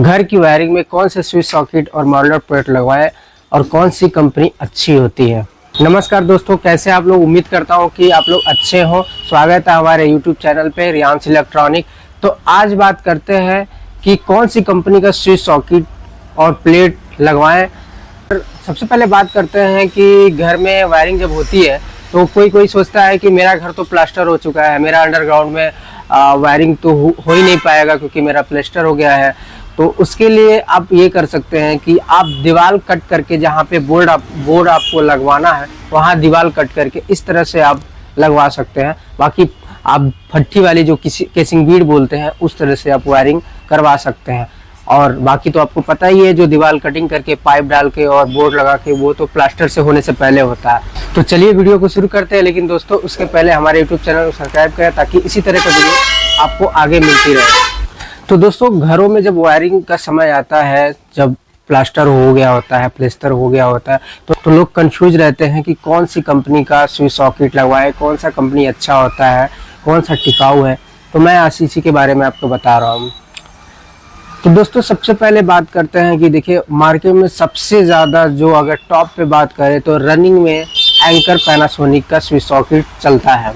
घर की वायरिंग में कौन से स्विच सॉकेट और मॉडलर प्लेट लगवाएं और कौन सी कंपनी अच्छी होती है। नमस्कार दोस्तों, कैसे आप लोग। उम्मीद करता हूं कि आप लोग अच्छे हो। स्वागत है हमारे यूट्यूब चैनल पे रियांश इलेक्ट्रॉनिक। तो आज बात करते हैं कि कौन सी कंपनी का स्विच सॉकेट और प्लेट लगवाएं। सबसे पहले बात करते हैं कि घर में वायरिंग जब होती है तो कोई सोचता है कि मेरा घर तो प्लास्टर हो चुका है, मेरा अंडरग्राउंड में वायरिंग तो हो ही नहीं पाएगा क्योंकि मेरा प्लास्टर हो गया है। तो उसके लिए आप ये कर सकते हैं कि आप दीवार कट करके, जहाँ पे बोर्ड आपको लगवाना है वहाँ दीवार कट करके इस तरह से आप लगवा सकते हैं। बाकी आप फट्टी वाली जो केसिंग बीड बोलते हैं उस तरह से आप वायरिंग करवा सकते हैं। और बाकी तो आपको पता ही है, जो दीवार कटिंग करके पाइप डाल के और बोर्ड लगा के वो तो प्लास्टर से होने से पहले होता है। तो चलिए वीडियो को शुरू करते हैं। लेकिन दोस्तों उसके पहले हमारे यूट्यूब चैनल को सब्सक्राइब करें ताकि इसी तरह का वीडियो आपको आगे मिलती रहे। तो दोस्तों घरों में जब वायरिंग का समय आता है, जब प्लास्टर हो गया होता है, प्लेस्टर हो गया होता है, तो लोग कंफ्यूज रहते हैं कि कौन सी कंपनी का स्विच सॉकेट लगवाए, कौन सा कंपनी अच्छा होता है, कौन सा टिकाऊ है। तो मैं आज इसी के बारे में आपको बता रहा हूँ। तो दोस्तों सबसे पहले बात करते हैं कि देखिए मार्केट में सबसे ज़्यादा जो अगर टॉप पे बात करें तो रनिंग में एंकर पैनासोनिक का स्विच सॉकेट चलता है।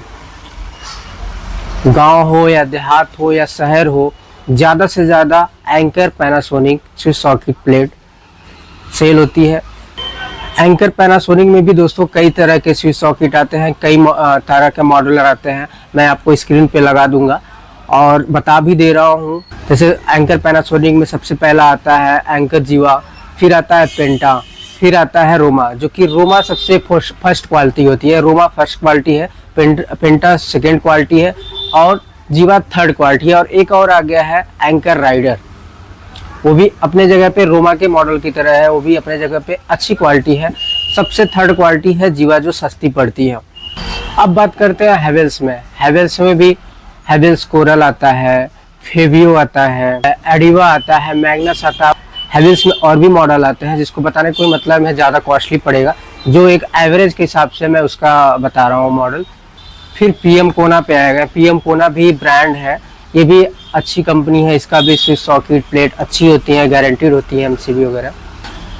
गांव हो या देहात हो या शहर हो, ज़्यादा से ज़्यादा Anchor Panasonic switch socket plate sale होती है। एंकर पैनासोनिक में भी दोस्तों कई तरह के स्विच सॉकेट आते हैं, कई तरह के मॉडलर आते हैं। मैं आपको स्क्रीन पे लगा दूंगा और बता भी दे रहा हूँ। जैसे एंकर पैनासोनिक में सबसे पहला आता है एंकर जीवा, फिर आता है पेंटा, फिर आता है रोमा, जो कि रोमा सबसे फर्स्ट क्वालिटी होती है। रोमा फर्स्ट क्वालिटी है, पेंटा सेकेंड क्वालिटी है और जीवा थर्ड क्वालिटी है। और एक और आ गया है एंकर राइडर, वो भी अपने जगह पे रोमा के मॉडल की तरह है, वो भी अपने जगह पे अच्छी क्वालिटी है। सबसे थर्ड क्वालिटी है जीवा, जो सस्ती पड़ती है। अब बात करते हैं हैवेल्स में। हैवेल्स में भी हैवेल्स कोरल आता है, फेबियो आता है, एडिवा आता है, मैग्नस आता है। हैवेल्स में और भी मॉडल आते हैं जिसको बताने कोई मतलब है, ज़्यादा कॉस्टली पड़ेगा। जो एक एवरेज के हिसाब से मैं उसका बता रहा हूँ मॉडल। फिर पीएम कोना पे आएगा। पीएम कोना भी ब्रांड है, ये भी अच्छी कंपनी है। इसका भी स्विच सॉकेट प्लेट अच्छी होती है, गारंटीड होती है, एमसीबी वगैरह।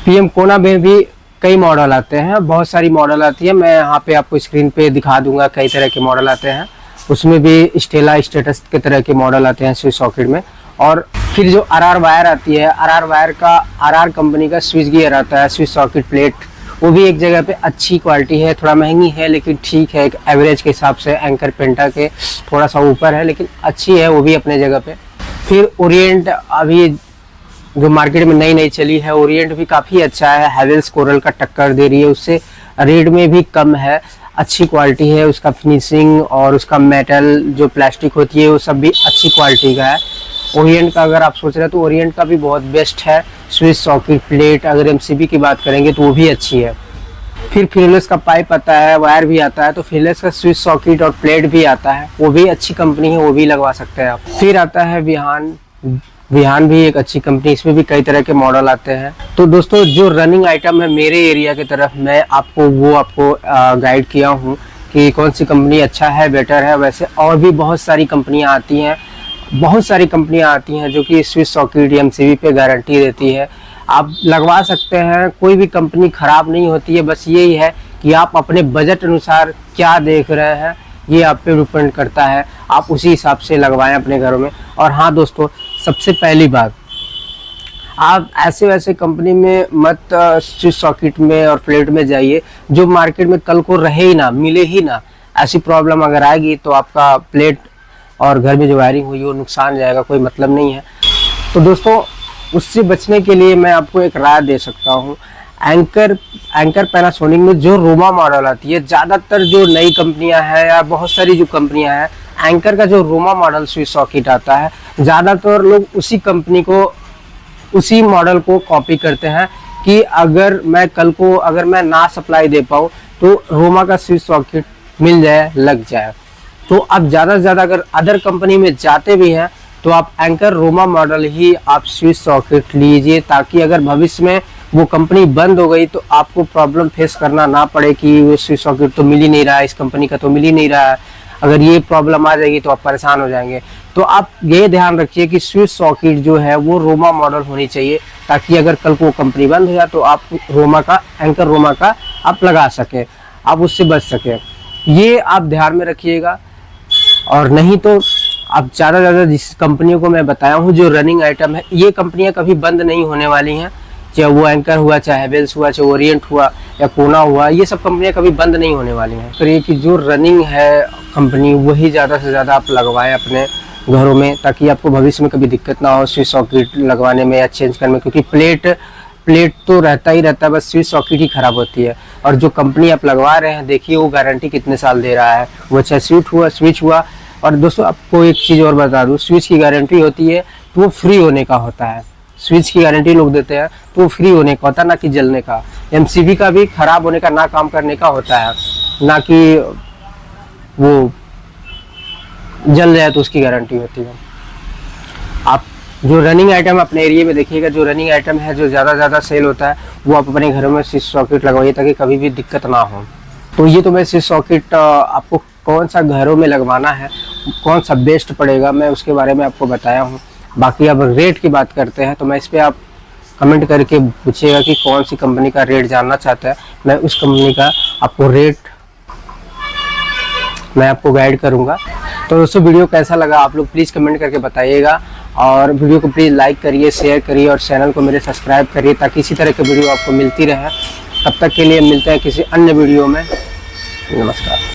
पीएम कोना में भी कई मॉडल आते हैं, बहुत सारी मॉडल आती है। मैं यहाँ पे आपको स्क्रीन पे दिखा दूंगा, कई तरह के मॉडल आते हैं। उसमें भी स्टेला स्टेटस के तरह के मॉडल आते हैं स्विच सॉकेट में। और फिर जो आरआर वायर आती है, आरआर वायर का आरआर कंपनी का स्विच गियर आता है, स्विच सॉकेट प्लेट, वो भी एक जगह पे अच्छी क्वालिटी है। थोड़ा महंगी है लेकिन ठीक है, एक एवरेज के हिसाब से एंकर पेंटा के थोड़ा सा ऊपर है लेकिन अच्छी है वो भी अपने जगह पे। फिर ओरिएंट अभी जो मार्केट में नई चली है, ओरिएंट भी काफ़ी अच्छा है। हैवेल्स कोरल का टक्कर दे रही है, उससे रेट में भी कम है, अच्छी क्वालिटी है। उसका फिनिशिंग और उसका मेटल जो प्लास्टिक होती है वो सब भी अच्छी क्वालिटी का है। ओरिएंट का अगर आप सोच रहे हैं तो ओरिएंट का भी बहुत बेस्ट है स्विच सॉकेट प्लेट। अगर एमसीबी की बात करेंगे तो वो भी अच्छी है। फिर फिरलेस का पाइप आता है, वायर भी आता है, तो फिरलेस का स्विच सॉकेट और प्लेट भी आता है, वो भी अच्छी कंपनी है, वो भी लगवा सकते हैं आप। फिर आता है विहान। विहान भी एक अच्छी कंपनी, इसमें भी कई तरह के मॉडल आते हैं। तो दोस्तों जो रनिंग आइटम है मेरे एरिया की तरफ, मैं आपको गाइड किया हूँ कि कौन सी कंपनी अच्छा है, बेटर है। वैसे और भी बहुत सारी कंपनियाँ आती हैं, जो कि स्विच सॉकेट एमसीबी पे गारंटी देती है। आप लगवा सकते हैं, कोई भी कंपनी खराब नहीं होती है। बस यही है कि आप अपने बजट अनुसार क्या देख रहे हैं, ये आप पे डिपेंड करता है। आप उसी हिसाब से लगवाएं अपने घरों में। और हाँ दोस्तों, सबसे पहली बात, आप ऐसे वैसे कंपनी में मत स्विच सॉकेट में और प्लेट में जाइए जो मार्केट में कल को रहे ही ना, मिले ही ना। ऐसी प्रॉब्लम अगर आएगी तो आपका प्लेट और घर में जो वायरिंग हुई वो नुकसान जाएगा, कोई मतलब नहीं है। तो दोस्तों उससे बचने के लिए मैं आपको एक राय दे सकता हूँ। एंकर पैनासोनिक में जो रोमा मॉडल आती है, ज़्यादातर जो नई कंपनियां हैं या बहुत सारी जो कंपनियां हैं, एंकर का जो रोमा मॉडल स्विच सॉकेट आता है, ज़्यादातर लोग उसी मॉडल को कॉपी करते हैं कि अगर मैं ना सप्लाई दे पाऊँ तो रोमा का स्विच सॉकेट मिल जाए, लग जाए। तो अब ज़्यादा से ज़्यादा अगर अदर कंपनी में जाते भी हैं तो आप एंकर रोमा मॉडल ही आप स्विच सॉकेट लीजिए, ताकि अगर भविष्य में वो कंपनी बंद हो गई तो आपको प्रॉब्लम फेस करना ना पड़े कि वो स्विच सॉकेट तो मिल ही नहीं रहा है, इस कंपनी का तो मिल ही नहीं रहा है। अगर ये प्रॉब्लम आ जाएगी तो आप परेशान हो जाएंगे। तो आप ये ध्यान रखिए कि स्विच सॉकेट जो है वो रोमा मॉडल होनी चाहिए, ताकि अगर कल को कंपनी बंद हो जाए तो आप रोमा का, एंकर रोमा का आप लगा सके, आप उससे बच सके। ये आप ध्यान में रखिएगा। और नहीं तो अब ज़्यादा जिस कंपनियों को मैं बताया हूँ जो रनिंग आइटम है, ये कंपनियां कभी बंद नहीं होने वाली हैं। चाहे वो एंकर हुआ, चाहे हेवेल्स हुआ, चाहे ओरिएंट हुआ या कोना हुआ, ये सब कंपनियां कभी बंद नहीं होने वाली हैं। तो ये कि जो रनिंग है कंपनी वही ज़्यादा से ज़्यादा आप लगवाएं अपने घरों में, ताकि आपको भविष्य में कभी दिक्कत ना हो स्विच सॉकेट लगवाने में या चेंज करने में। क्योंकि प्लेट तो रहता ही रहता है, बस स्विच सॉकेट ही खराब होती है। और जो कंपनी आप लगवा रहे हैं, देखिए वो गारंटी कितने साल दे रहा है, वो चाहे स्विच हुआ। और दोस्तों आपको एक चीज़ और बता दूँ, स्विच की गारंटी होती है तो वो फ्री होने का होता है। स्विच की गारंटी लोग देते हैं तो वो फ्री होने का होता है, ना कि जलने का। एमसीबी का भी खराब होने का, ना काम करने का होता है, ना कि वो जल जाए तो उसकी गारंटी होती है। आप जो रनिंग आइटम अपने एरिया में देखिएगा, जो रनिंग आइटम है जो ज़्यादा सेल होता है, वो आप अपने घरों में स्विच सॉकेट लगवाइए, ताकि कभी भी दिक्कत ना हो। तो ये तो मैं स्विच सॉकेट आपको कौन सा घरों में लगवाना है, कौन सा बेस्ट पड़ेगा, मैं उसके बारे में आपको बताया हूँ। बाकी अब रेट की बात करते हैं, तो मैं इस पर आप कमेंट करके पूछिएगा कि कौन सी कंपनी का रेट जानना चाहता है। मैं उस कंपनी का आपको रेट मैं आपको गाइड करूँगा। तो दोस्तों वीडियो कैसा लगा आप लोग प्लीज़ कमेंट करके बताइएगा। और वीडियो को प्लीज़ लाइक करिए, शेयर करिए और चैनल को मेरे सब्सक्राइब करिए, ताकि इसी तरह के वीडियो आपको मिलती रहे। तब तक के लिए मिलते हैं किसी अन्य वीडियो में। नमस्कार।